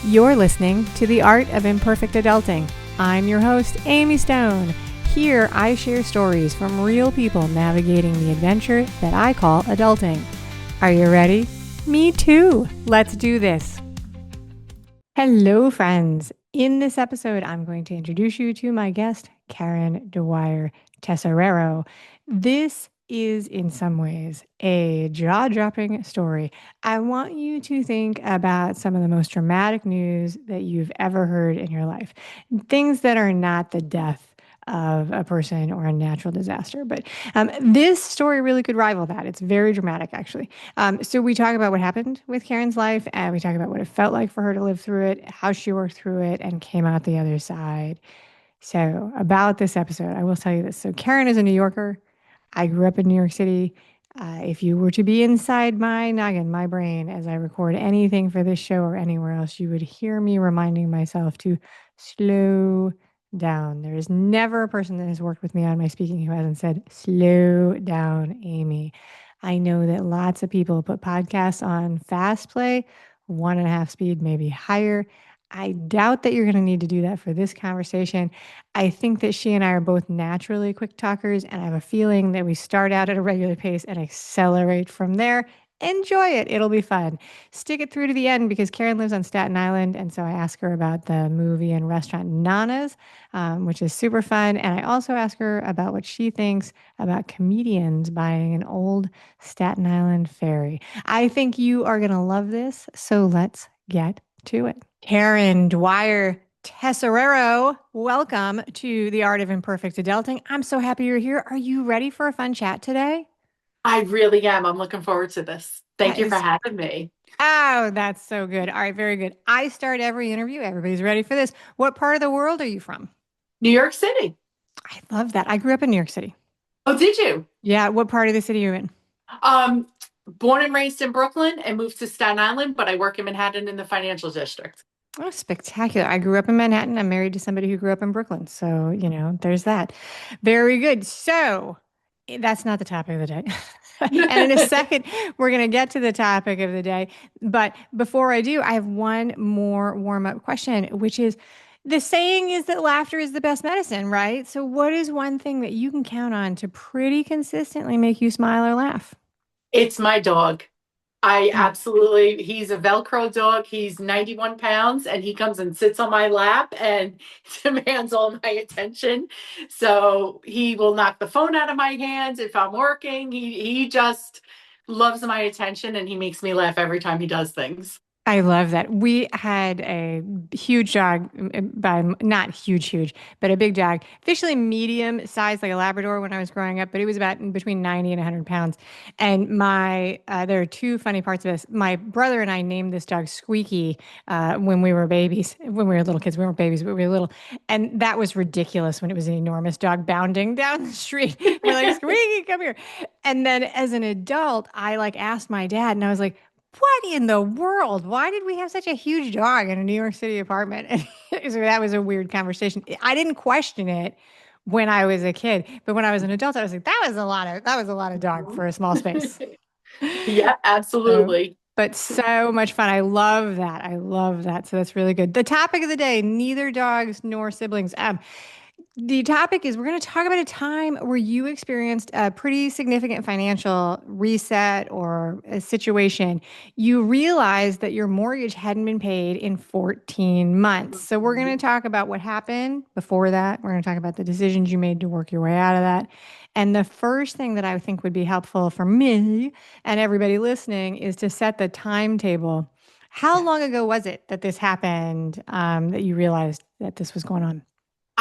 You're listening to The Art of Imperfect Adulting. I'm your host, Amy Stone. Here, I share stories from real people navigating the adventure that I call adulting. Are you ready? Me too. Let's do this. Hello, friends. In this episode, I'm going to introduce you to my guest, Karen Dwyer-Tesoriero. This is, in some ways, a jaw-dropping story. I want you to think about some of the most dramatic news that you've ever heard in your life. Things that are not the death of a person or a natural disaster. But this story really could rival that. It's very dramatic, actually. So we talk about what happened with Karen's life, and we talk about what it felt like for her to live through it, how she worked through it, and came out the other side. So about this episode, I will tell you this. So Karen is a New Yorker. I grew up in New York City. If you were to be inside my noggin, my brain, as I record anything for this show or anywhere else, you would hear me reminding myself to slow down. There is never a person that has worked with me on my speaking who hasn't said, slow down, Amy. I know that lots of people put podcasts on fast play, 1.5 speed, maybe higher. I doubt that you're going to need to do that for this conversation. I think that she and I are both naturally quick talkers, and I have a feeling that we start out at a regular pace and accelerate from there. Enjoy it. It'll be fun. Stick it through to the end because Karen lives on Staten Island, and so I ask her about the movie and restaurant Nana's, which is super fun. And I also ask her about what she thinks about comedians buying an old Staten Island ferry. I think you are going to love this, so let's get to it. Karen Dwyer-Tesoriero, welcome to The Art of Imperfect Adulting. I'm so happy you're here. Are you ready for a fun chat today? I really am. I'm looking forward to this. Thank That you for is, having me. oh, that's so good. All right, very good. I start every interview. Everybody's ready for this. What part of the world are you from? New York City. I love that. I grew up in New York City. Oh, did you? Yeah, what part of the city are you in? Um, Born and raised in Brooklyn and moved to Staten Island, but I work in Manhattan in the financial district. Oh, spectacular. I grew up in Manhattan. I'm married to somebody who grew up in Brooklyn. So, there's that. Very good. So, that's not the topic of the day. And in a second, we're going to get to the topic of the day. But before I do, I have one more warm up question, which is the saying is that laughter is the best medicine, right? So, what is one thing that you can count on to pretty consistently make you smile or laugh? It's my dog. He's a Velcro dog. He's 91 pounds and he comes and sits on my lap and demands all my attention. So he will knock the phone out of my hands if I'm working. He just loves my attention and he makes me laugh every time he does things. I love that. We had a huge dog, by not huge, but a big dog, officially medium size, like a Labrador when I was growing up, but he was about between 90 and 100 pounds. And there are two funny parts of this. My brother and I named this dog Squeaky when we were babies, when we were little kids. We weren't babies, but we were little. And that was ridiculous when it was an enormous dog bounding down the street. We're like, Squeaky, come here. And then as an adult, I asked my dad and I was like, what in the world? Why did we have such a huge dog in a New York City apartment? So that was a weird conversation. I didn't question it when I was a kid, but when I was an adult, I was like, that was a lot of dog for a small space. Yeah, So, absolutely. but so much fun. I love that. I love that. So that's really good. The topic of the day, neither dogs nor siblings. The topic is we're going to talk about a time where you experienced a pretty significant financial reset or a situation. You realized that your mortgage hadn't been paid in 14 months. So we're going to talk about what happened before that. We're going to talk about the decisions you made to work your way out of that. And the first thing that I think would be helpful for me and everybody listening is to set the timetable. How long ago was it that this happened, that you realized that this was going on?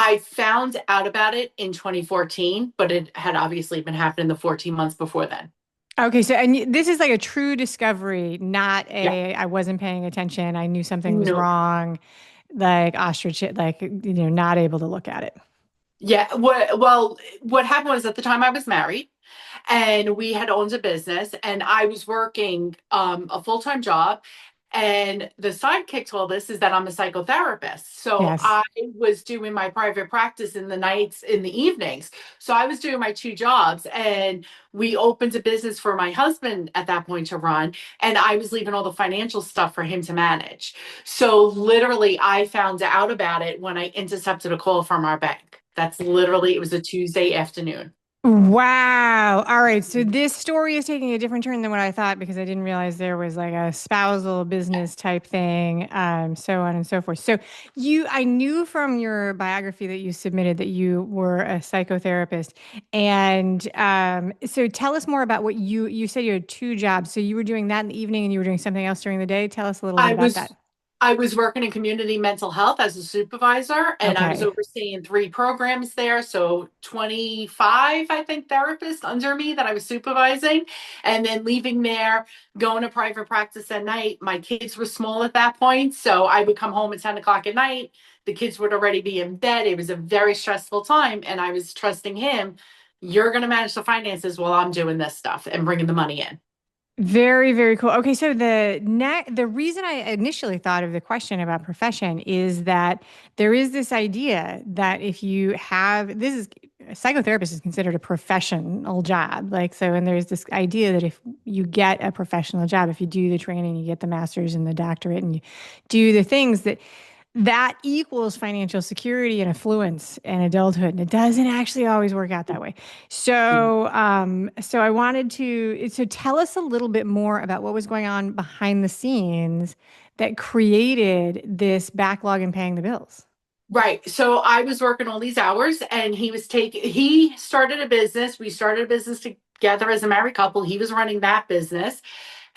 I found out about it in 2014, but it had obviously been happening the 14 months before then. Okay, so this is like a true discovery, not Yeah. I wasn't paying attention, I knew something was No. wrong, like ostrich, not able to look at it. Yeah. What happened was at the time I was married and we had owned a business and I was working a full-time job And the sidekick to all this is that I'm a psychotherapist. So Yes. I was doing my private practice in the nights, in the evenings. So I was doing my two jobs, and we opened a business for my husband at that point to run. And I was leaving all the financial stuff for him to manage. So literally, I found out about it when I intercepted a call from our bank. That's literally, it was a Tuesday afternoon. Wow. All right. So this story is taking a different turn than what I thought because I didn't realize there was like a spousal business type thing, so on and so forth. So I knew from your biography that you submitted that you were a psychotherapist. And so tell us more about what you said you had two jobs. So you were doing that in the evening and you were doing something else during the day. Tell us a little bit I about was that. I was working in community mental health as a supervisor, and I was Okay. overseeing three programs there. So 25, I think, therapists under me that I was supervising. And then leaving there, going to private practice at night. My kids were small at that point. So I would come home at 10 o'clock at night. The kids would already be in bed. It was a very stressful time. And I was trusting him, you're going to manage the finances while I'm doing this stuff and bringing the money in. Very, very cool. Okay, so the reason I initially thought of the question about profession is that there is this idea that if you have this is a psychotherapist is considered a professional job. Like so, and there's this idea that if you get a professional job, if you do the training, you get the master's and the doctorate, and you do the things that equals financial security and affluence and adulthood. And it doesn't actually always work out that way. So I wanted to tell us a little bit more about what was going on behind the scenes that created this backlog in paying the bills. Right. So I was working all these hours, and he started a business. We started a business together as a married couple. He was running that business,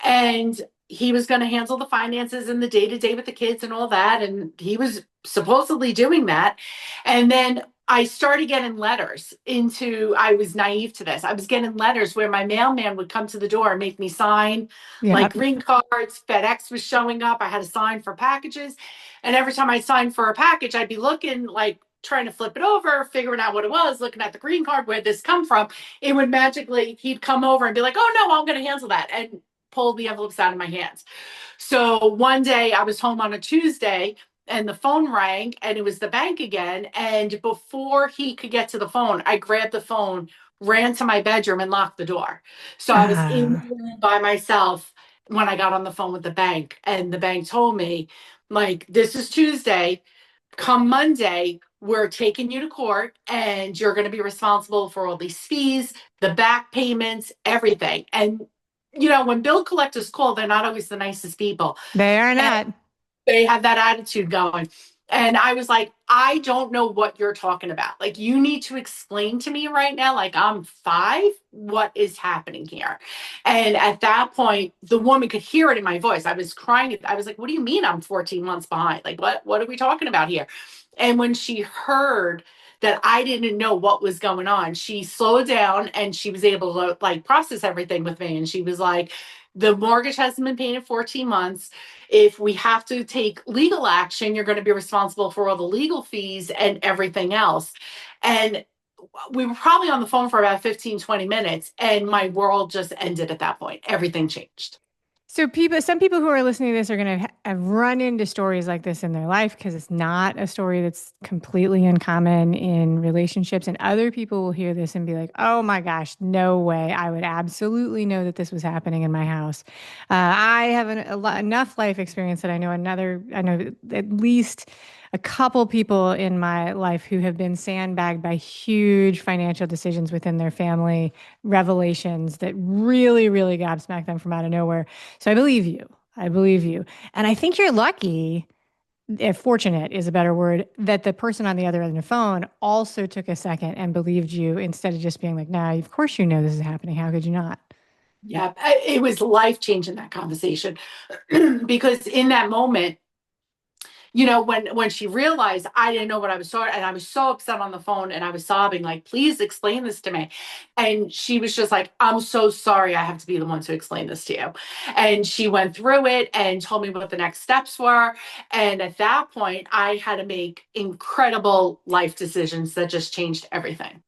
and he was going to handle the finances and the day to day with the kids and all that. And he was supposedly doing that. And then I started getting letters I was naive to this. I was getting letters where my mailman would come to the door and make me sign Yeah. like green cards. FedEx was showing up. I had to sign for packages. And every time I signed for a package, I'd be looking like trying to flip it over, figuring out what it was, looking at the green card, where this come from. It would magically, he'd come over and be like, oh no, I'm going to handle that. And pull the envelopes out of my hands. So one day I was home on a Tuesday, and the phone rang, and it was the bank again. And before he could get to the phone, I grabbed the phone, ran to my bedroom, and locked the door. So I was in Ah. the room by myself when I got on the phone with the bank. And the bank told me, like, this is Tuesday. Come Monday, we're taking you to court, and you're going to be responsible for all these fees, the back payments, everything. And when bill collectors call, they're not always the nicest people. They are And not. they have that attitude going. And I was like, I don't know what you're talking about. Like, you need to explain to me right now, like, I'm five, what is happening here? And at that point, the woman could hear it in my voice. I was crying. I was like, what do you mean I'm 14 months behind? Like, what are we talking about here? And when she heard that I didn't know what was going on, she slowed down and she was able to like process everything with me. And she was like, the mortgage hasn't been paid in 14 months. If we have to take legal action, you're going to be responsible for all the legal fees and everything else. And we were probably on the phone for about 15, 20 minutes, and my world just ended at that point. Everything changed. So some people who are listening to this are going to have run into stories like this in their life because it's not a story that's completely uncommon in relationships. And other people will hear this and be like, "Oh my gosh, no way! I would absolutely know that this was happening in my house." I have enough life experience that I know at least a couple people in my life who have been sandbagged by huge financial decisions within their family, revelations that really, really gobsmacked them from out of nowhere. So I believe you. I believe you. And I think you're lucky, if fortunate is a better word, that the person on the other end of the phone also took a second and believed you instead of just being like, nah, of course you know this is happening. How could you not? Yeah, it was life changing, that conversation. Because in that moment, when she realized I didn't know what I was talking, and I was so upset on the phone, and I was sobbing, like, please explain this to me. And she was just like, I'm so sorry, I have to be the one to explain this to you. And she went through it and told me what the next steps were. And at that point, I had to make incredible life decisions that just changed everything.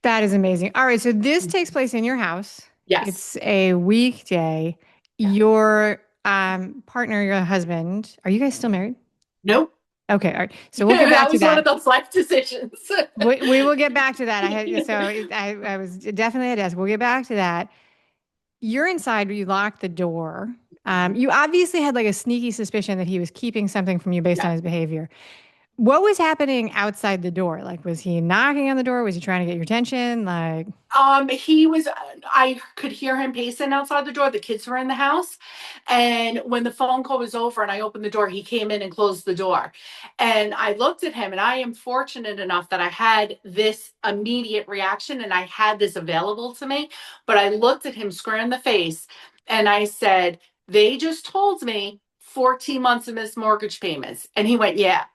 That is amazing. All right. So this takes place in your house. Yes. It's a weekday. Yeah. You're partner, your husband, are you guys still married? Nope. Okay, all right. So we'll get back That to was one that. of those life decisions. We will get back to that. I was definitely at desk. We'll get back to that. You're inside, you locked the door. You obviously had like a sneaky suspicion that he was keeping something from you based on Yeah. his behavior. What was happening outside the door? Like, was he knocking on the door? Was he trying to get your attention? Like, He was, I could hear him pacing outside the door. The kids were in the house. And when the phone call was over and I opened the door, he came in and closed the door. And I looked at him, and I am fortunate enough that I had this immediate reaction and I had this available to me. But I looked at him square in the face and I said, they just told me 14 months of missed mortgage payments. And he went, yeah.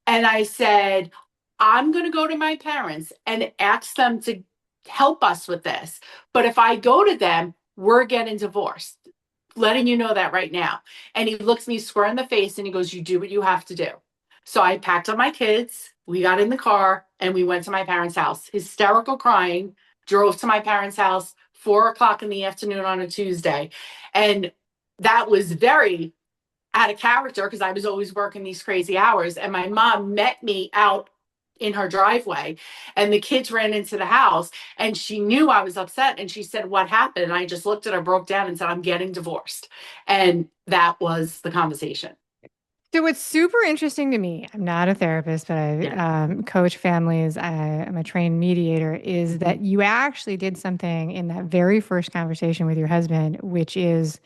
And I said, I'm going to go to my parents and ask them to help us with this. But if I go to them, we're getting divorced. Letting you know that right now. And he looks me square in the face and he goes, you do what you have to do. So I packed up my kids. We got in the car and we went to my parents' house, hysterical crying, drove to my parents' house 4 o'clock in the afternoon on a Tuesday. And that was very out of character because I was always working these crazy hours. And my mom met me out in her driveway and the kids ran into the house and she knew I was upset and she said, what happened? And I just looked at her, broke down and said, I'm getting divorced. And that was the conversation. so what's super interesting to me, I'm not a therapist, but I Yeah. coach families. I'm a trained mediator, is Mhm. that you actually did something in that very first conversation with your husband, which is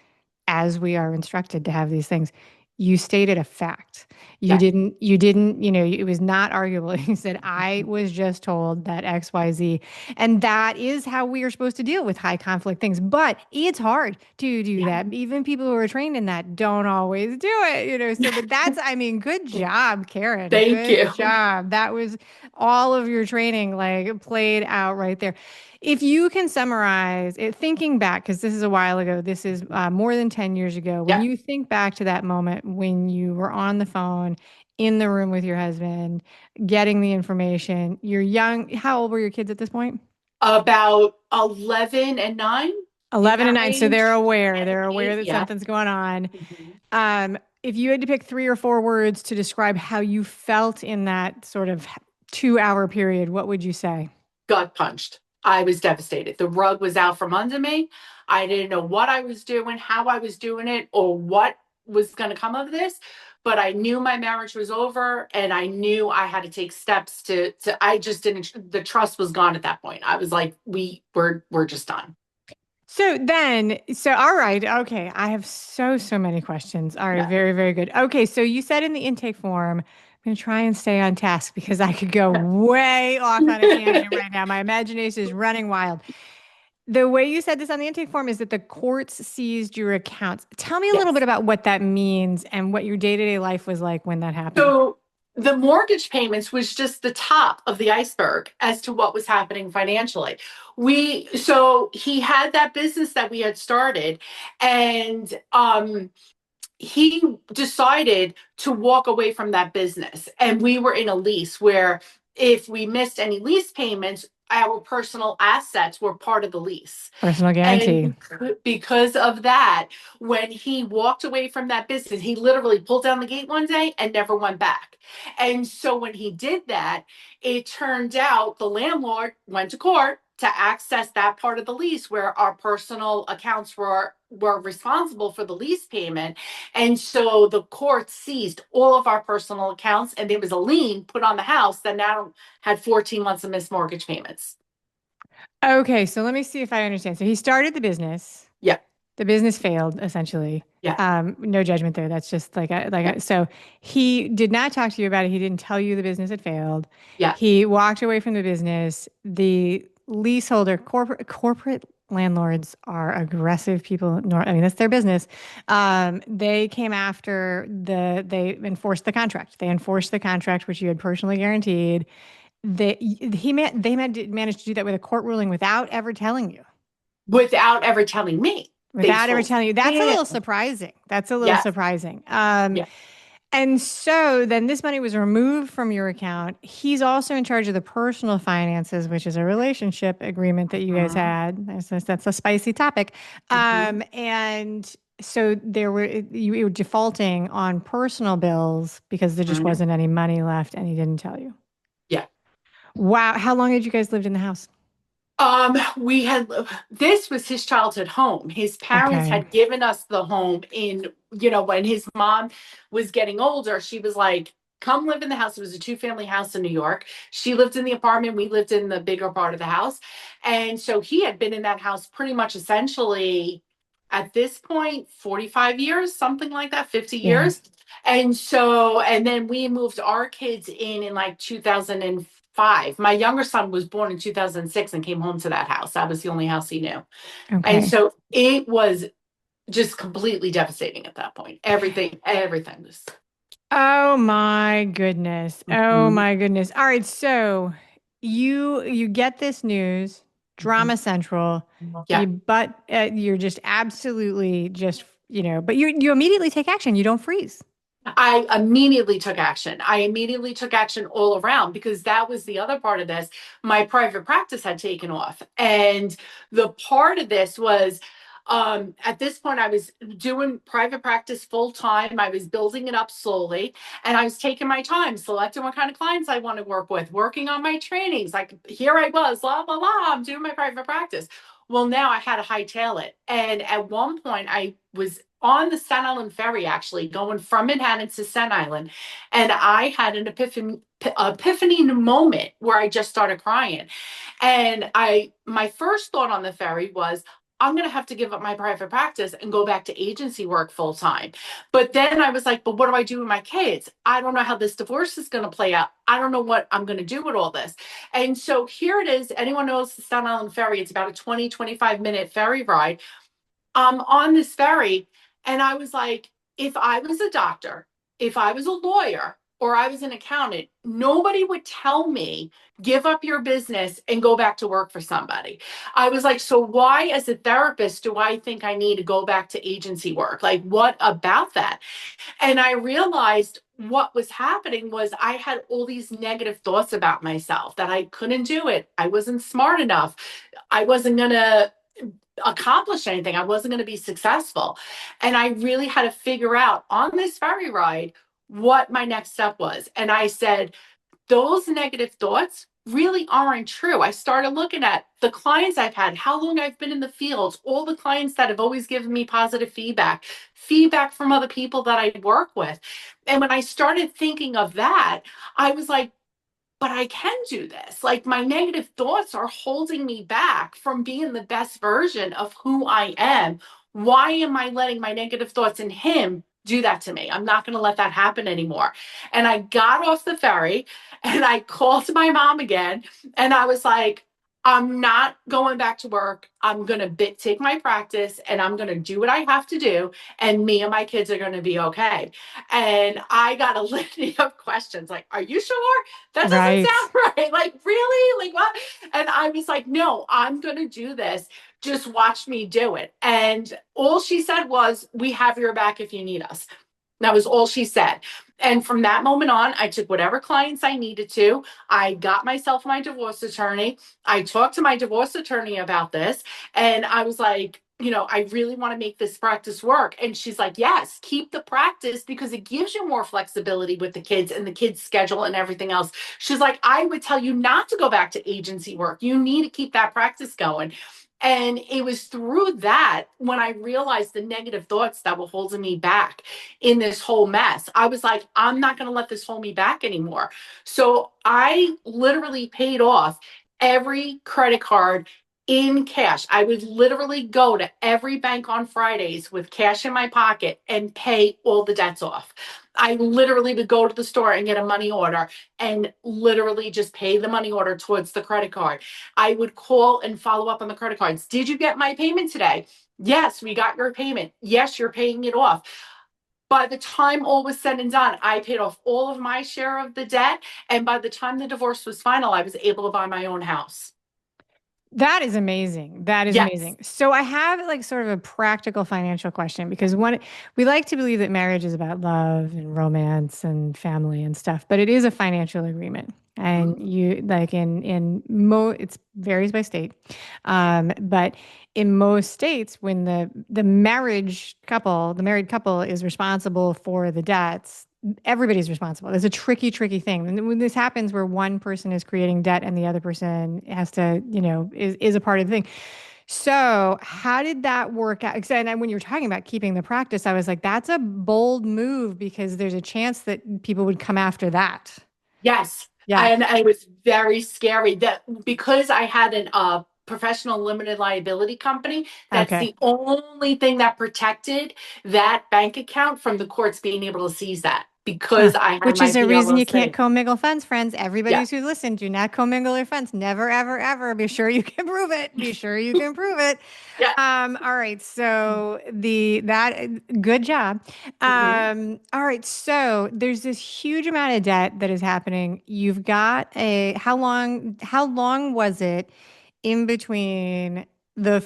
as we are instructed to have these things, you stated a fact. Yes. It was not arguable. You said, I was just told that XYZ. And that is how we are supposed to deal with high conflict things. But it's hard to do Yeah. that. Even people who are trained in that don't always do it. So, but that's, I mean, good job, Karen. Thank Good you. job. That was all of your training, like played out right there. If you can summarize it, thinking back, because this is a while ago, this is more than 10 years ago, when Yeah. you think back to that moment when you were on the phone in the room with your husband, getting the information, you're young. How old were your kids at this point? About 11 and 9 in 11 and that 9. So range. they're aware. 10 They're and aware 8. that Yeah. something's going on. Mhm. If you had to pick 3 or 4 words to describe how you felt in that sort of 2 hour period, what would you say? Gut punched. I was devastated. The rug was out from under me. I didn't know what I was doing, how I was doing it, or what was going to come of this. But I knew my marriage was over, and I knew I had to take steps to. I just didn't. The trust was gone at that point. I was like, we're just done. So all right, okay. I have so many questions. All right, Yeah. very, very good. Okay, so you said in the intake form, I'm going to try and stay on task because I could go way off on a tangent right now. My imagination is running wild. The way you said this on the intake form is that the courts seized your accounts. Tell me a little bit Yes. about what that means and what your day-to-day life was like when that happened. So the mortgage payments was just the top of the iceberg as to what was happening financially. So he had that business that we had started, and he decided to walk away from that business. And we were in a lease where if we missed any lease payments, our personal assets were part of the lease. Personal guarantee. And because of that, when he walked away from that business, he literally pulled down the gate one day and never went back. And so when he did that, it turned out the landlord went to court to access that part of the lease where our personal accounts were responsible for the lease payment. And so the court seized all of our personal accounts, and there was a lien put on the house that now had 14 months of missed mortgage payments. Okay, so let me see if I understand. So he started the business. Yeah. The business failed essentially. Yeah. No judgment there. That's just Yeah. so he did not talk to you about it. He didn't tell you the business had failed. Yeah. He walked away from the business. The leaseholder, corporate landlords are aggressive people. I mean, that's their business. They came after they enforced the contract. They enforced the contract, which you had personally guaranteed. They managed to do that with a court ruling without ever telling you. Without ever telling me. They Without ever told telling you. That's a him. little surprising. That's a little Yes. surprising. Yeah. And so then this money was removed from your account. He's also in charge of the personal finances, which is a relationship agreement that you guys Mhm. had. That's a spicy topic. Mhm. And So you were defaulting on personal bills because there just Mhm. wasn't any money left and he didn't tell you. Yeah. Wow. How long had you guys lived in the house? We had this was his childhood home. His parents Okay. had given us the home when his mom was getting older, she was like, come live in the house. It was a two-family house in New York. She lived in the apartment, we lived in the bigger part of the house. And so he had been in that house pretty much essentially at this point 45 years, something like that, 50 Yeah. years. And then we moved our kids in like 2005. My younger son was born in 2006 and came home to that house. That was the only house he knew. And Okay. so it was just completely devastating at that point. Everything was. Oh my goodness. Oh Mhm, my goodness. All right. So you get this news, mhm. Drama Central. Yeah. You're just absolutely but you immediately take action. You don't freeze. I immediately took action. I immediately took action all around because that was the other part of this. My private practice had taken off. And the part of this was at this point, I was doing private practice full time. I was building it up slowly and I was taking my time, selecting what kind of clients I want to work with, working on my trainings. Like here I was, blah, blah, blah, I'm doing my private practice. Well, now I had to hightail it. And at one point, I was on the Staten Island Ferry, actually, going from Manhattan to Staten Island. And I had an epiphany moment where I just started crying. And my first thought on the ferry was, I'm going to have to give up my private practice and go back to agency work full time. But then I was like, but what do I do with my kids? I don't know how this divorce is going to play out. I don't know what I'm going to do with all this. And so here it is. Anyone knows the Staten Island Ferry? It's about a 25-minute ferry ride. I'm on this ferry, and I was like, if I was a doctor, if I was a lawyer, or I was an accountant, nobody would tell me, give up your business and go back to work for somebody. I was like, so why, as a therapist, do I think I need to go back to agency work? Like, what about that? And I realized what was happening was I had all these negative thoughts about myself that I couldn't do it. I wasn't smart enough. I wasn't going to accomplish anything. I wasn't going to be successful. And I really had to figure out on this ferry ride what my next step was. And I said, those negative thoughts really aren't true. I started looking at the clients I've had, how long I've been in the field, all the clients that have always given me positive feedback, feedback from other people that I work with. And when I started thinking of that, I was like, but I can do this. Like my negative thoughts are holding me back from being the best version of who I am. Why am I letting my negative thoughts and him do that to me? I'm not going to let that happen anymore. And I got off the ferry and I called my mom again and I was like, I'm not going back to work. I'm going to take my practice and I'm going to do what I have to do. And me and my kids are going to be okay. And I got a litany of questions like, are you sure? That doesn't Right. sound right. Like, really? Like, what? And I was like, no, I'm going to do this. Just watch me do it. And all she said was, we have your back if you need us. That was all she said. And from that moment on, I took whatever clients I needed to. I got myself my divorce attorney. I talked to my divorce attorney about this. And I was like, I really want to make this practice work. And she's like, yes, keep the practice because it gives you more flexibility with the kids and the kids' schedule and everything else. She's like, I would tell you not to go back to agency work. You need to keep that practice going. And it was through that when I realized the negative thoughts that were holding me back in this whole mess. I was like, I'm not going to let this hold me back anymore. So I literally paid off every credit card in cash. I would literally go to every bank on Fridays with cash in my pocket and pay all the debts off. I literally would go to the store and get a money order and literally just pay the money order towards the credit card. I would call and follow up on the credit cards. Did you get my payment today? Yes, we got your payment. Yes, you're paying it off. By the time all was said and done, I paid off all of my share of the debt. And by the time the divorce was final, I was able to buy my own house. That is amazing. That is Yes. amazing. So I have like sort of a practical financial question because we like to believe that marriage is about love and romance and family and stuff, but it is a financial agreement. And you like it varies by state. But in most states, when the married couple is responsible for the debts, everybody's responsible. It's a tricky thing. And when this happens where one person is creating debt and the other person has to, is a part of the thing. So, how did that work out? 'Cause- And when you were talking about keeping the practice, I was like, that's a bold move because there's a chance that people would come after that. Yes. Yeah. And it was very scary that because I had an professional limited liability company, that's Okay. the only thing that protected that bank account from the courts being able to seize that Huh. because I had Which my is a reason you can't PLLC. commingle funds, friends. Everybody Yeah. who's listened, do not commingle your funds. Never, ever, ever. Be sure you can prove it. Be sure you can prove it. Yeah. All right. So good job. Mhm. All right. So there's this huge amount of debt that is happening. You've got how long was it in between the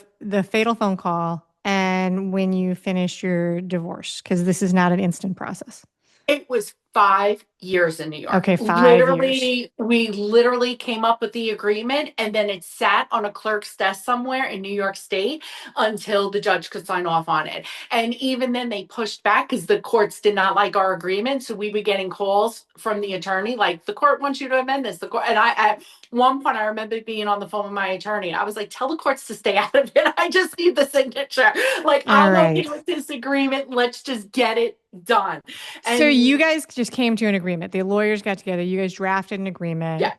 fatal phone call and when you finished your divorce? Because this is not an instant process. It was 5 years in New York. Okay, 5 years. Literally, we literally came up with the agreement and then it sat on a clerk's desk somewhere in New York State until the judge could sign off on it. And even then they pushed back because the courts did not like our agreement. So we were getting calls from the attorney, like the court wants you to amend this. The court and I at one point I remember being on the phone with my attorney. I was like, tell the courts to stay out of it. I just need the signature. Like All I'm okay right. with this agreement. Let's just get it done. So you And guys just came to an agreement. The lawyers got together. You guys drafted an agreement. yeah,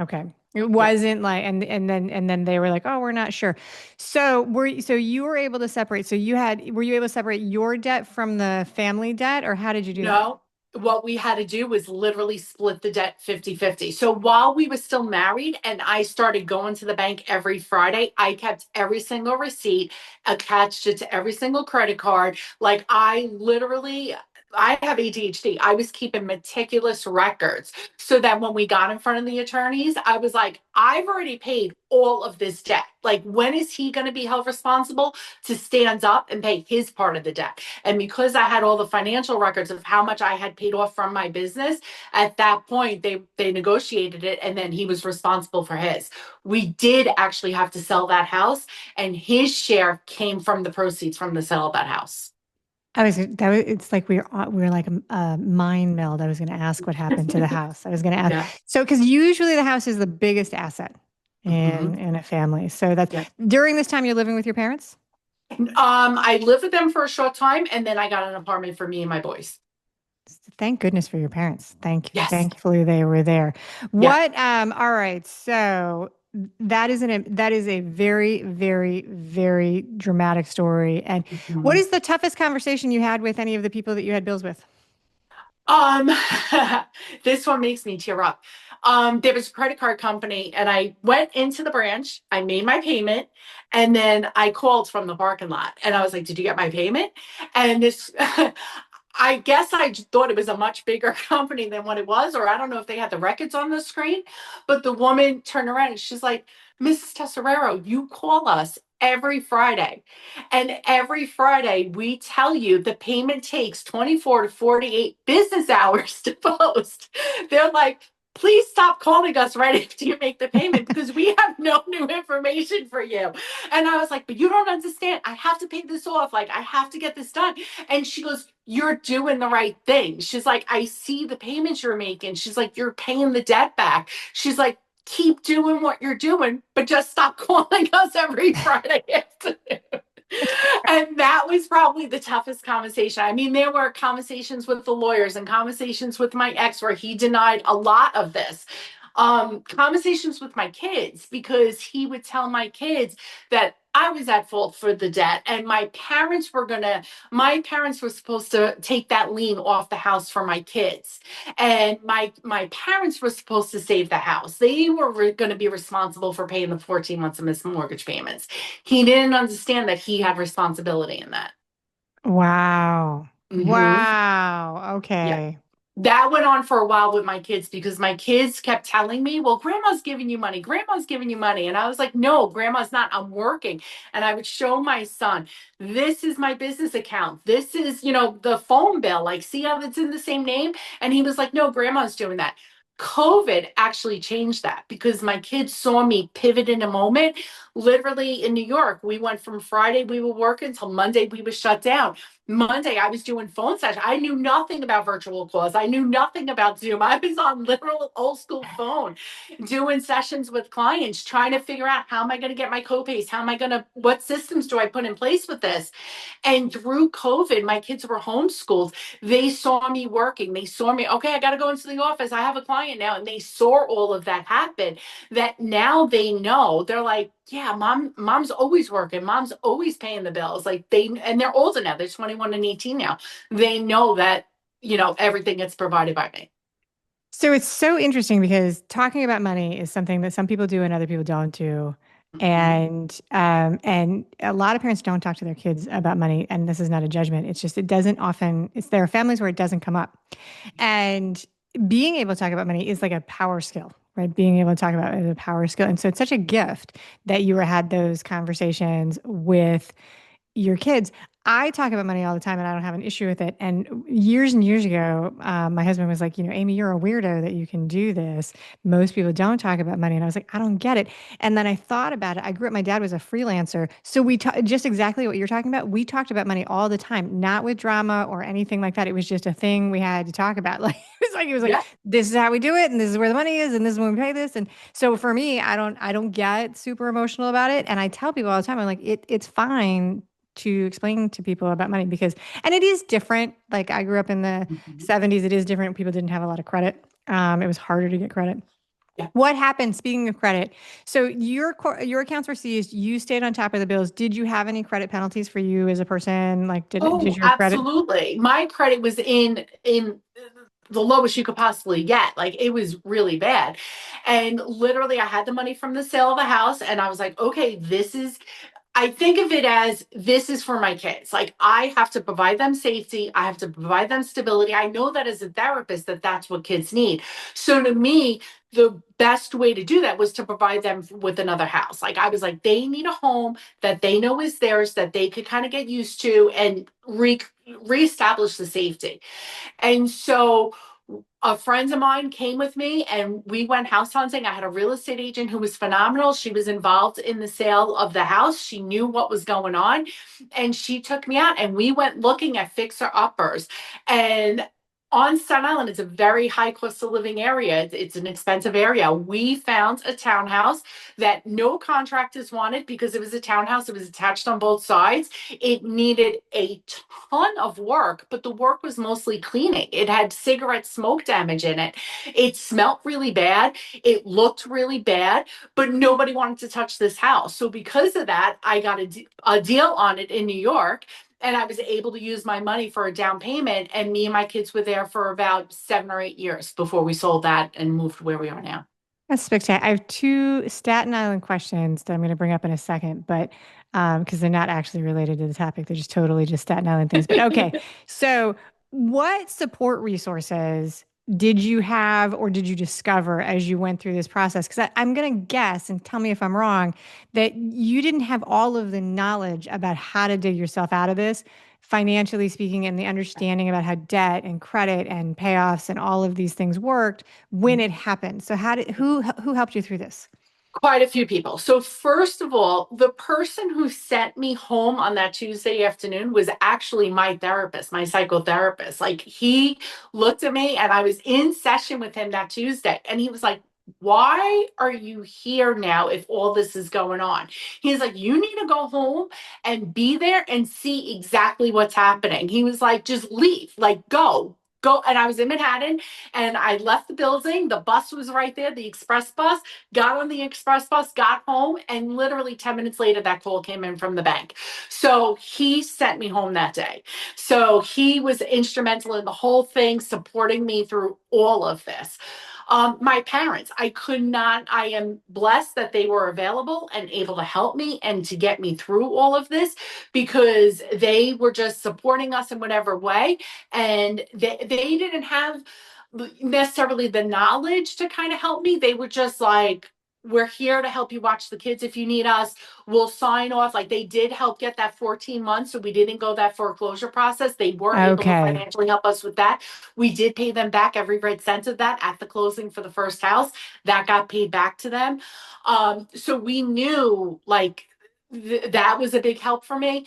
Okay. It yeah. wasn't like and then they were like, "Oh, we're not sure." So you were able to separate. Were you able to separate your debt from the family debt or how did you do that? No, what we had to do was literally split the debt 50-50. So while we were still married and I started going to the bank every Friday, I kept every single receipt, attached it to every single credit card. Like I have ADHD. I was keeping meticulous records so that when we got in front of the attorneys, I was like, I've already paid all of this debt. Like, when is he going to be held responsible to stand up and pay his part of the debt? And because I had all the financial records of how much I had paid off from my business, at that point they negotiated it and then he was responsible for his. We did actually have to sell that house and his share came from the proceeds from the sale of that house. It's like we're like a mind meld. I was going to ask what happened to the house. I was going to ask. Yeah. So, because usually the house is the biggest asset Hmm. in a family. So that's Yeah. during this time you're living with your parents? I lived with them for a short time and then I got an apartment for me and my boys. Thank goodness for your parents. Yes. Thankfully they were there. Yeah. All right. So that is a very, very, very dramatic story. And what Mhm. is the toughest conversation you had with any of the people that you had bills with? Um, this one makes me tear up. There was a credit card company, and I went into the branch, I made my payment, and then I called from the parking lot, and I was like, "Did you get my payment?" And this, I guess thought it was a much bigger company than what it was, or I don't know if they had the records on the screen, but the woman turned around and she's like, "Mrs. Tesoriero, you call us every Friday. And every Friday, we tell you the payment takes 24 to 48 business hours to post." They're like, "Please stop calling us right after you make the payment because we have no new information for you." And I was like, "But you don't understand. I have to pay this off. Like, I have to get this done." And she goes, "You're doing the right thing." She's like, "I see the payments you're making." She's like, "You're paying the debt back." She's like, "Keep doing what you're doing, but just stop calling us every Friday afternoon." And that was probably the toughest conversation. I mean, there were conversations with the lawyers and conversations with my ex where he denied a lot of this. Conversations with my kids because he would tell my kids that I was at fault for the debt and my parents were supposed to take that lien off the house for my kids, and my parents were supposed to save the house. They were going to be responsible for paying the 14 months of his mortgage payments. He didn't understand that he had responsibility in that. Wow. Hmm. Wow. Yeah. Okay. That went on for a while with my kids because my kids kept telling me, "Well, grandma's giving you money. Grandma's giving you money." And I was like, "No, grandma's not. I'm working." And I would show my son, "This is my business account. This is, the phone bill. Like, see how it's in the same name?" And he was like, "No, grandma's doing that." COVID actually changed that because my kids saw me pivot in a moment. Literally in New York, we went from Friday we were working until Monday we were shut down. Monday, I was doing phone sessions. I knew nothing about virtual calls. I knew nothing about Zoom. I was on literal old school phone doing sessions with clients, trying to figure out how am I going to get my copays? What systems do I put in place with this? And through COVID, my kids were homeschooled. They saw me working. They saw me, okay, I got to go into the office. I have a client now. And they saw all of that happen that now they know. They're like, yeah, mom's always working. Mom's always paying the bills. And they're older now. They're 21 and 18 now. They know that, everything gets provided by me. So it's so interesting because talking about money is something that some people do and other people don't do. Mhm. And a lot of parents don't talk to their kids about money, and this is not a judgment. It's just it doesn't often. It's there are families where it doesn't come up, and being able to talk about money is like a power skill, right? Being able to talk about it is a power skill, and so it's such a gift that you were had those conversations with your kids. I talk about money all the time and I don't have an issue with it. And years ago, my husband was like, Amy, you're a weirdo that you can do this. Most people don't talk about money. And I was like, I don't get it. And then I thought about it. I grew up, my dad was a freelancer. So just exactly what you're talking about. We talked about money all the time, not with drama or anything like that. It was just a thing we had to talk about. Like, it was like, Yeah. this is how we do it. And this is where the money is. And this is when we pay this. And so for me, I don't get super emotional about it. And I tell people all the time, I'm like, it's fine to explain to people about money because, and it is different. Like I grew up in the Mhm. 70s. It is different. People didn't have a lot of credit. It was harder to get credit. Yeah. What happened? Speaking of credit, so your accounts were seized. You stayed on top of the bills. Did you have any credit penalties for you as a person? Like, did Oh, your credit? absolutely. My credit was in the lowest you could possibly get. Like it was really bad. And literally I had the money from the sale of the house and I was like, okay, I think of it as this is for my kids. Like I have to provide them safety. I have to provide them stability. I know that as a therapist that that's what kids need. So to me, the best way to do that was to provide them with another house. Like I was like, they need a home that they know is theirs, that they could kind of get used to and reestablish the safety. And so a friend of mine came with me and we went house hunting. I had a real estate agent who was phenomenal. She was involved in the sale of the house. She knew what was going on and she took me out and we went looking at fixer uppers. And on Staten Island, it's a very high cost of living area. It's an expensive area. We found a townhouse that no contractors wanted because it was a townhouse. It was attached on both sides. It needed a ton of work, but the work was mostly cleaning. It had cigarette smoke damage in it. It smelled really bad. It looked really bad, but nobody wanted to touch this house. So because of that, I got a deal on it in New York. And I was able to use my money for a down payment. And me and my kids were there for about 7 or 8 years before we sold that and moved where we are now. That's spectacular. I have two Staten Island questions that I'm going to bring up in a second, but because they're not actually related to the topic, they're just totally just Staten Island things. But okay, so what support resources did you have or did you discover as you went through this process? Because I'm going to guess, and tell me if I'm wrong, that you didn't have all of the knowledge about how to dig yourself out of this, financially speaking, and the understanding about how debt and credit and payoffs and all of these things worked when it happened. So who helped you through this? Quite a few people. So, first of all, the person who sent me home on that Tuesday afternoon was actually my therapist, my psychotherapist. Like, he looked at me and I was in session with him that Tuesday, and he was like, why are you here now if all this is going on? He's like, you need to go home and be there and see exactly what's happening. He was like, just leave, like, go. And I was in Manhattan and I left the building. The bus was right there, the express bus, got on the express bus, got home, and literally 10 minutes later, that call came in from the bank. So he sent me home that day. So he was instrumental in the whole thing, supporting me through all of this. My parents, I am blessed that they were available and able to help me and to get me through all of this because they were just supporting us in whatever way. And they didn't have necessarily the knowledge to kind of help me. They were just like, we're here to help you watch the kids if you need us. We'll sign off. Like they did help get that 14 months. So we didn't go that foreclosure process. They were able to Okay. financially help us with that. We did pay them back every red cent of that at the closing for the first house. That got paid back to them. So we knew like that was a big help for me.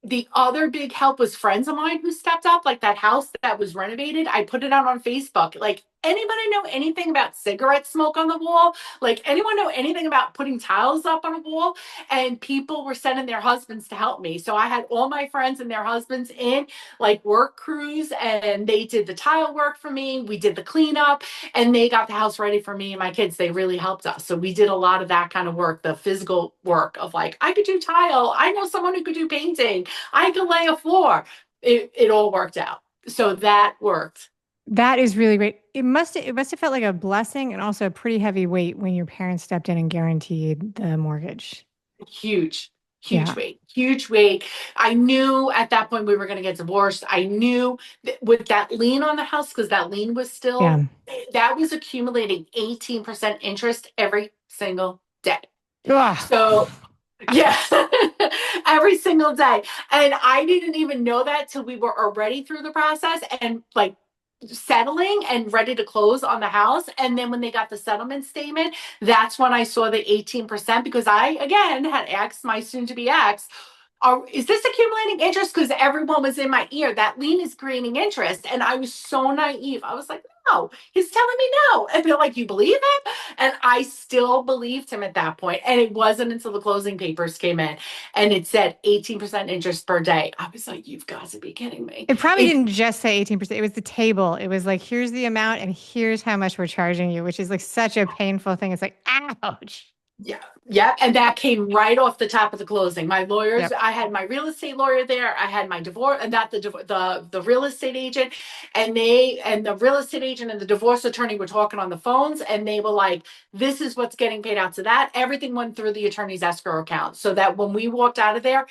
The other big help was friends of mine who stepped up, like that house that was renovated. I put it out on Facebook. Like, anybody know anything about cigarette smoke on the wall? Like, anyone know anything about putting tiles up on a wall? And people were sending their husbands to help me. So I had all my friends and their husbands in like work crews, and they did the tile work for me. We did the cleanup, and they got the house ready for me and my kids. They really helped us. So we did a lot of that kind of work, the physical work of like, I could do tile. I know someone who could do painting. I could lay a floor. It all worked out. So that worked. That is really great. It must have felt like a blessing and also a pretty heavy weight when your parents stepped in and guaranteed the mortgage. Huge, huge Yeah. weight, huge weight. I knew at that point we were going to get divorced. I knew that with that lien on the house, because that lien was Yeah. still, that was accumulating 18% interest every single day. Ugh. So yeah, every single day. And I didn't even know that till we were already through the process and like settling and ready to close on the house. And then when they got the settlement statement, that's when I saw the 18% because I, again, had asked my soon to be ex, is this accumulating interest? Because everyone was in my ear. That lien is creating interest. And I was so naive. I was like, no, he's telling me no. And they're like, you believe it? And I still believed him at that point. And it wasn't until the closing papers came in and it said 18% interest per day. I was like, you've got to be kidding me. It probably It didn't just say 18%. It was the table. It was like, here's the amount and here's how much we're charging you, which is like such a painful thing. It's like, ouch. Yeah. Yeah. And that came right off the top of the closing. My lawyers, Yep. I had my real estate lawyer there. I had my divorce and not the real estate agent. And the real estate agent and the divorce attorney were talking on the phones and they were like, this is what's getting paid out to that. Everything went through the attorney's escrow account. So that when we walked out of there,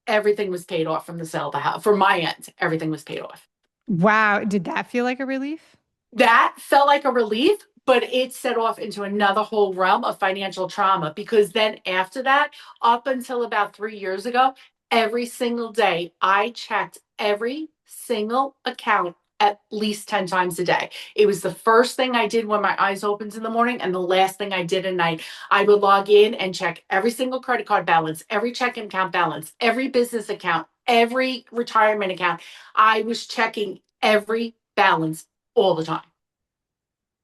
everything was paid off from the sale of the house. From my end, everything was paid off. Wow. Did that feel like a relief? That felt like a relief, but it set off into another whole realm of financial trauma because then after that, up until about 3 years ago, every single day I checked every single account at least 10 times a day. It was the first thing I did when my eyes opened in the morning and the last thing I did at night. I would log in and check every single credit card balance, every checking account balance, every business account, every retirement account. I was checking every balance all the time.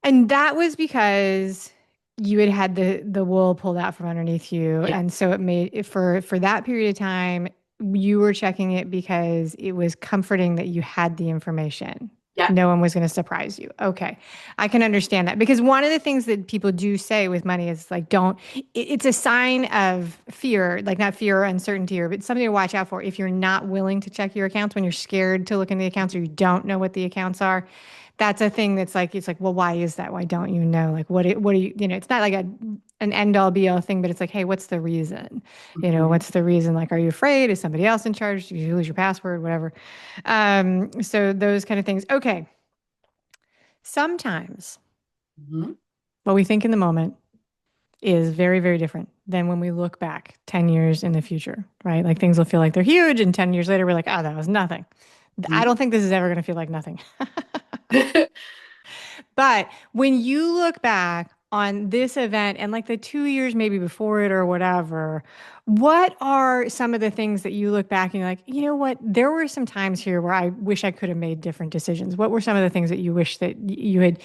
And that was because you had had the wool pulled out from underneath you, Yeah. and so it made for that period of time you were checking it because it was comforting that you had the information. Yeah. No one was going to surprise you. Okay. I can understand that because one of the things that people do say with money is like, it's a sign of fear, like not fear or uncertainty, but something to watch out for. If you're not willing to check your accounts, when you're scared to look in the accounts or you don't know what the accounts are, that's a thing that's like, it's like, well, why is that? Why don't you know? Like, what do you, it's not like an end all be all thing, but it's like, hey, what's the reason? Mhm. What's the reason? Like, are you afraid? Is somebody else in charge? Did you lose your password? Whatever. So those kind of things. Okay. Sometimes Mhm. what we think in the moment is very, very different than when we look back 10 years in the future, right? Like things will feel like they're huge. And 10 years later, we're like, oh, that was nothing. I Mhm. don't think this is ever going to feel like nothing. But when you look back on this event and like the 2 years maybe before it or whatever, what are some of the things that you look back and you're like, you know what? There were some times here where I wish I could have made different decisions. What were some of the things that you wish that you had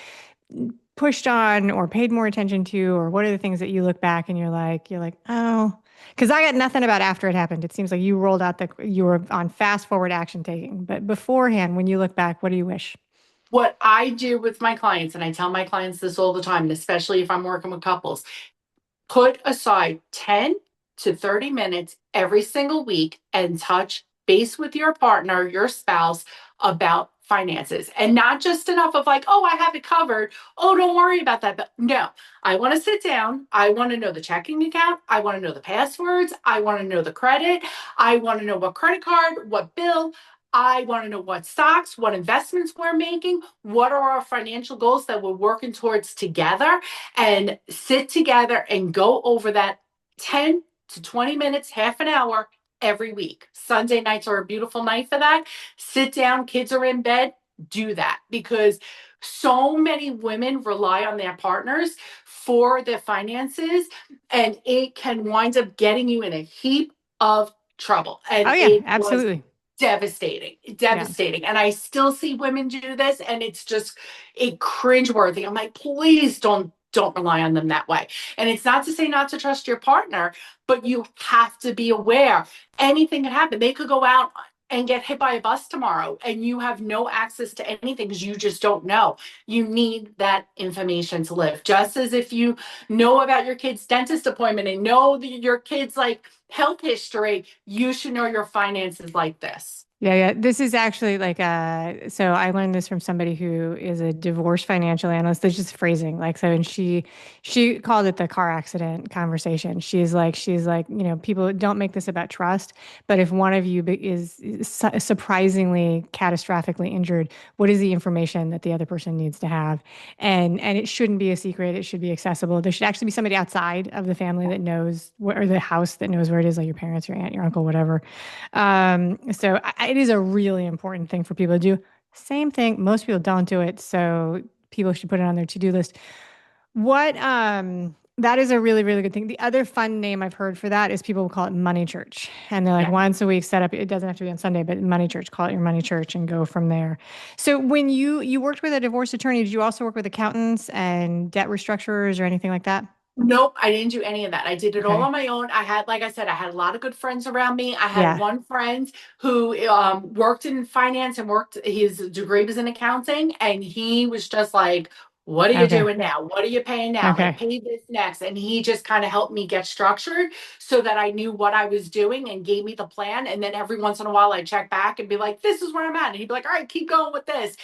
pushed on or paid more attention to, or what are the things that you look back and you're like, oh, because I got nothing about after it happened. It seems like you rolled out you were on fast forward action taking, but beforehand, when you look back, what do you wish? What I do with my clients, and I tell my clients this all the time, and especially if I'm working with couples, put aside 10 to 30 minutes every single week and touch base with your partner, your spouse about finances. And not just enough of like, oh, I have it covered. Oh, don't worry about that. But no, I want to sit down. I want to know the checking account. I want to know the passwords. I want to know the credit. I want to know what credit card, what bill. I want to know what stocks, what investments we're making, what are our financial goals that we're working towards together, and sit together and go over that 10 to 20 minutes, half an hour every week. Sunday nights are a beautiful night for that. Sit down, kids are in bed, do that, because so many women rely on their partners for their finances, and it can wind up getting you in a heap of trouble. Oh And yeah, it was absolutely. devastating, Yeah. devastating. And I still see women do this, and it's just cringeworthy. I'm like, please don't rely on them that way. And it's not to say not to trust your partner, but you have to be aware anything can happen. They could go out and get hit by a bus tomorrow, and you have no access to anything because you just don't know. You need that information to live. Just as if you know about your kid's dentist appointment and know your kid's like health history, you should know your finances like this. Yeah, yeah. This is actually like so I learned this from somebody who is a divorce financial analyst. There's just phrasing like so, and she called it the car accident conversation. She's like, people don't make this about trust, but if one of you is surprisingly catastrophically injured, what is the information that the other person needs to have? And it shouldn't be a secret. It should be accessible. There should actually be somebody outside of the family that knows or the house that knows where it is, like your parents, your aunt, your uncle, whatever. So it is a really important thing for people to do. Same thing. Most people don't do it. So people should put it on their to-do list. That is a really, really good thing. The other fun name I've heard for that is people will call it money church. And they're like Yeah. once a week set up. It doesn't have to be on Sunday, but money church, call it your money church and go from there. So when you worked with a divorce attorney, did you also work with accountants and debt restructurers or anything like that? Nope, I didn't do any of that. I did it all Okay. on my own. I had, like I said, I had a lot of good friends around me. I had Yeah. one friend who worked in finance and his degree was in accounting. And he was just like, what are you Okay. doing now? What are you paying now? Like, Okay. pay this next. And he just kind of helped me get structured so that I knew what I was doing and gave me the plan. And then every once in a while, I'd check back and be like, this is where I'm at. And he'd be like, all right, keep going with this.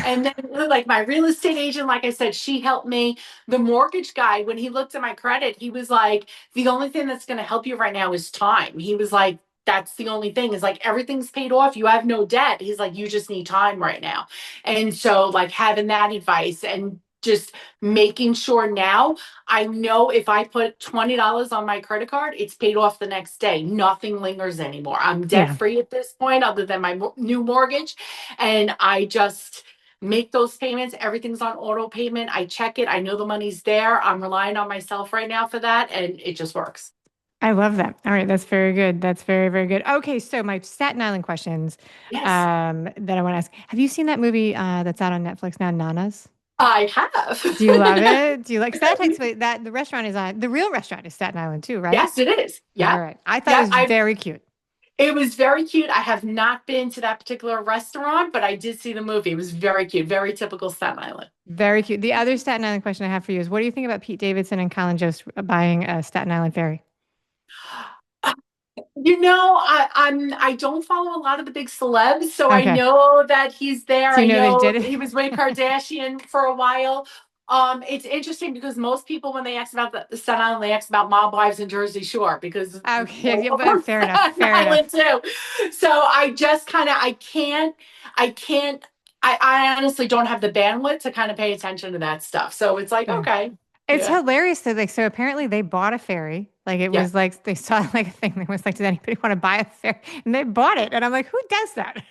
And then, like, my real estate agent, like I said, she helped me. The mortgage guy, when he looked at my credit, he was like, the only thing that's going to help you right now is time. He was like, that's the only thing is like everything's paid off. You have no debt. He's like, you just need time right now. And so, like, having that advice and just making sure now I know if I put $20 on my credit card, it's paid off the next day. Nothing lingers anymore. I'm debt Yeah. free at this point, other than my new mortgage. And I just make those payments. Everything's on auto payment. I check it. I know the money's there. I'm relying on myself right now for that, and it just works. I love that. All right, that's very good. That's very, very good. Okay, so my Staten Island questions Yes, that I want to ask. Have you seen that movie that's out on Netflix now, Nana's? I have. Do you love it? Do you like 'cause that takes place that the restaurant is on the real restaurant is Staten Island too, right? Yes, it is. All Yeah. right. I thought it Yeah. was very cute. It was very cute. I have not been to that particular restaurant, but I did see the movie. It was very cute. Very typical Staten Island. Very cute. The other Staten Island question I have for you is what do you think about Pete Davidson and Colin Jost buying a Staten Island Ferry? I don't follow a lot of the big celebs, so I Okay. know that he's there. So you I know they know did it? he was with Kardashian for a while. It's interesting because most people, when they ask about the Staten Island, they ask about mob wives in Jersey Shore because Okay, yeah, all but over fair enough. Staten Fair Island enough. too. So I just kind of I can't I honestly don't have the bandwidth to kind of pay attention to that stuff. So it's like, Fair. okay, It's yeah, hilarious that like so apparently they bought a ferry. Like it yeah. was like they saw like a thing that was like, does anybody want to buy a ferry? And they bought it. And I'm like, who does that?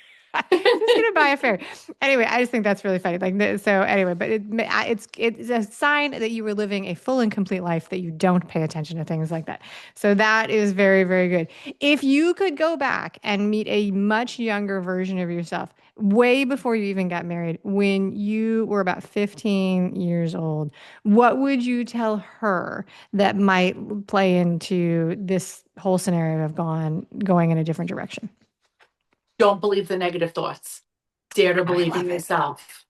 Who's gonna buy a ferry? Anyway, I just think that's really funny. So anyway, but it's a sign that you were living a full and complete life that you don't pay attention to things like that. So that is very, very good. If you could go back and meet a much younger version of yourself, way before you even got married, when you were about 15 years old, what would you tell her that might play into this whole scenario of going in a different direction? Don't believe the negative thoughts. Dare to I believe in love it. yourself.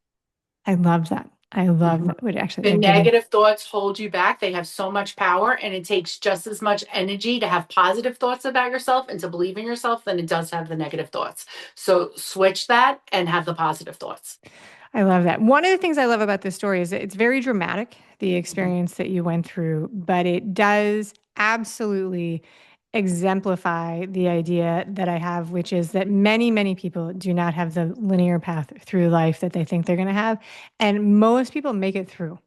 I love that. I love Mhm. that. Would actually The give me. negative thoughts hold you back. They have so much power, and it takes just as much energy to have positive thoughts about yourself and to believe in yourself than it does to have the negative thoughts. So switch that and have the positive thoughts. I love that. One of the things I love about this story is that it's very dramatic, the Mhm. experience that you went through, but it does absolutely exemplify the idea that I have, which is that many, many people do not have the linear path through life that they think they're going to have. And most people make it through.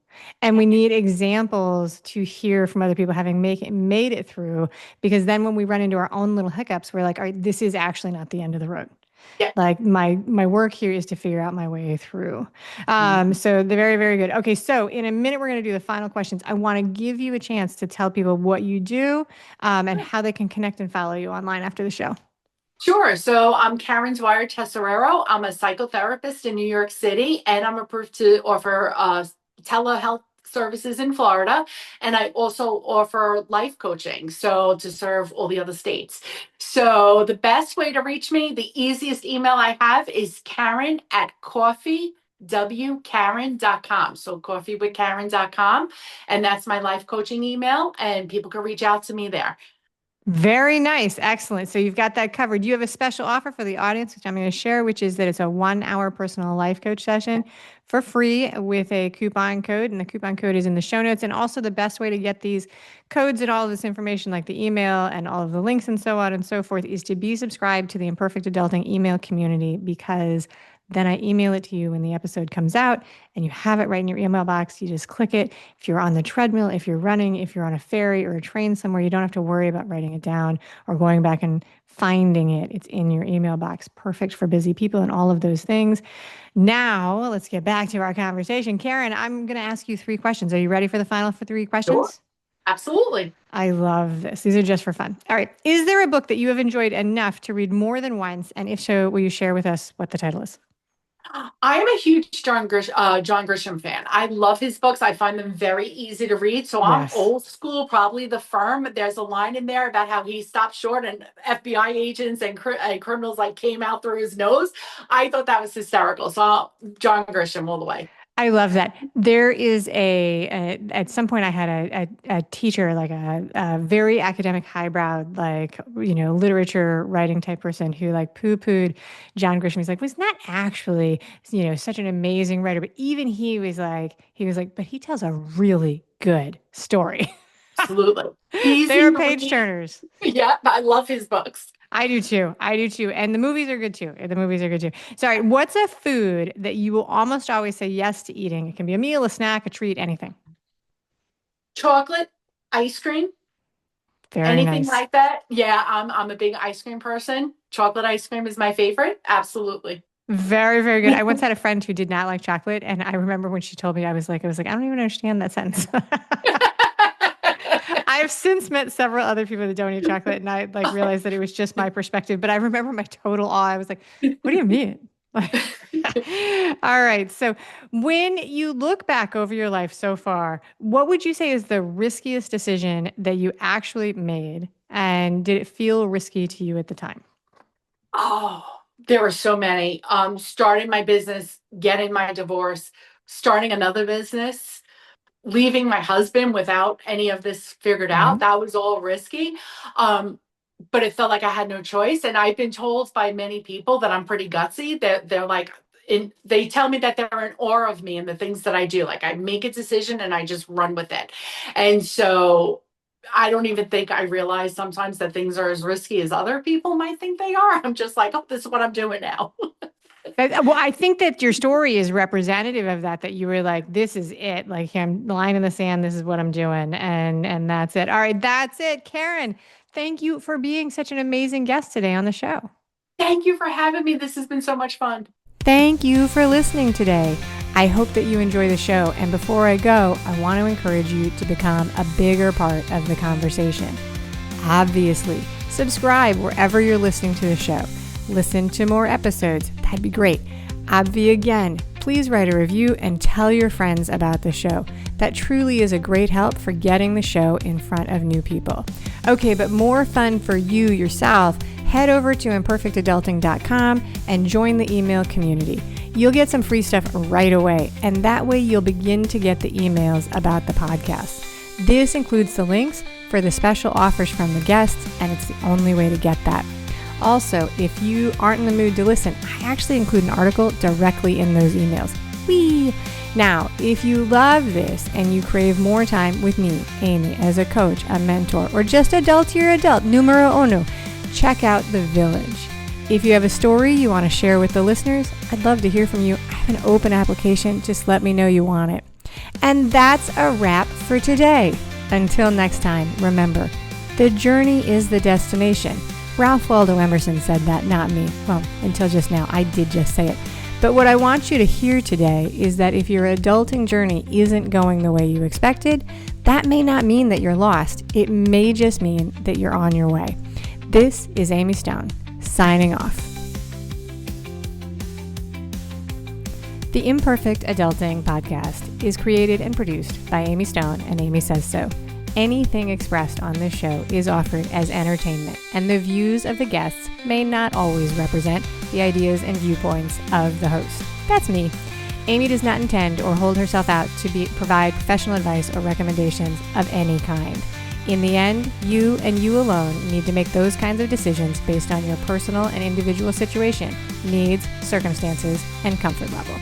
And we need examples to hear from other people having made it through, because then when we run into our own little hiccups, we're like, all right, this is actually not the end of the road. Yeah. Like my work here is to figure out my way through. Mhm. So they're very, very good. Okay, so in a minute we're going to do the final questions. I want to give you a chance to tell people what you do, and how they can connect and follow you online after the show. Sure. So I'm Karen Dwyer-Tesoriero. I'm a psychotherapist in New York City, and I'm approved to offer telehealth services in Florida. And I also offer life coaching, so to serve all the other states. So the best way to reach me, the easiest email I have is Karen@coffeewkaren.com. So coffeewithkaren.com. And that's my life coaching email, and people can reach out to me there. Very nice. Excellent. So you've got that covered. You have a special offer for the audience, which I'm going to share, which is that it's a 1 hour personal life coach session for free with a coupon code. And the coupon code is in the show notes. And also the best way to get these codes and all of this information, like the email and all of the links and so on and so forth, is to be subscribed to the Imperfect Adulting email community, because then I email it to you when the episode comes out and you have it right in your email box. You just click it. If you're on the treadmill, if you're running, if you're on a ferry or a train somewhere, you don't have to worry about writing it down or going back and finding it. It's in your email box. Perfect for busy people and all of those things. Now, let's get back to our conversation. Karen, I'm going to ask you 3 questions. Are you ready for the final 3 questions? Sure. Absolutely. I love this. These are just for fun. All right. Is there a book that you have enjoyed enough to read more than once? And if so, will you share with us what the title is? I am a huge John Grisham fan. I love his books. I find them very easy to read. So I'm Yes. old school, probably The Firm. There's a line in there about how he stopped short and FBI agents and criminals like came out through his nose. I thought that was hysterical. So John Grisham all the way. I love that. There is at some point I had a teacher, like a very academic, highbrow, like, literature writing type person, who like poo-pooed John Grisham. He's like, was not actually, such an amazing writer. But even he was like, but he tells a really good story. Absolutely. They Easy are to page read. turners. Yeah, I love his books. I do too. I do too. And the movies are good too. The movies are good too. Sorry, what's a food that you will almost always say yes to eating? It can be a meal, a snack, a treat, anything. Chocolate, ice cream, Very anything nice. like that. Yeah, I'm a big ice cream person. Chocolate ice cream is my favorite. Absolutely. Very, very good. I once had a friend who did not like chocolate, and I remember when she told me, I was like, I don't even understand that sentence. I've since met several other people that don't eat chocolate, and I like realized that it was just my perspective. But I remember my total awe. I was like, "What do you mean?" All right. So, when you look back over your life so far, what would you say is the riskiest decision that you actually made, and did it feel risky to you at the time? Oh, there were so many. Starting my business, getting my divorce, starting another business, leaving my husband without any of this figured out. Mhm. That was all risky. Um, but it felt like I had no choice. And I've been told by many people that I'm pretty gutsy, that they're like, they tell me that they're in awe of me and the things that I do. Like I make a decision and I just run with it. And so I don't even think I realize sometimes that things are as risky as other people might think they are. I'm just like, oh, this is what I'm doing now. Well, I think that your story is representative of that. That you were like, "This is it. Like, I'm the line in the sand. This is what I'm doing, and that's it." All right, that's it, Karen. Thank you for being such an amazing guest today on the show. Thank you for having me. This has been so much fun. Thank you for listening today. I hope that you enjoy the show. And before I go, I want to encourage you to become a bigger part of the conversation. Obviously, subscribe wherever you're listening to the show. Listen to more episodes. That'd be great. Obvi again, please write a review and tell your friends about the show. That truly is a great help for getting the show in front of new people. Okay, but more fun for you yourself, head over to imperfectadulting.com and join the email community. You'll get some free stuff right away, and that way you'll begin to get the emails about the podcast. This includes the links for the special offers from the guests, and it's the only way to get that. Also, if you aren't in the mood to listen, I actually include an article directly in those emails. Whee! Now, if you love this and you crave more time with me, Amy, as a coach, a mentor, or just adultier adult, numero uno, check out The Village. If you have a story you want to share with the listeners, I'd love to hear from you. I have an open application. Just let me know you want it. And that's a wrap for today. Until next time, remember, the journey is the destination. Ralph Waldo Emerson said that, not me. Well, until just now, I did just say it. But what I want you to hear today is that if your adulting journey isn't going the way you expected, that may not mean that you're lost. It may just mean that you're on your way. This is Amy Stone, signing off. The Imperfect Adulting podcast is created and produced by Amy Stone and Amy Says So. Anything expressed on this show is offered as entertainment, and the views of the guests may not always represent the ideas and viewpoints of the host. That's me. Amy does not intend or hold herself out to provide professional advice or recommendations of any kind. In the end, you and you alone need to make those kinds of decisions based on your personal and individual situation, needs, circumstances, and comfort level.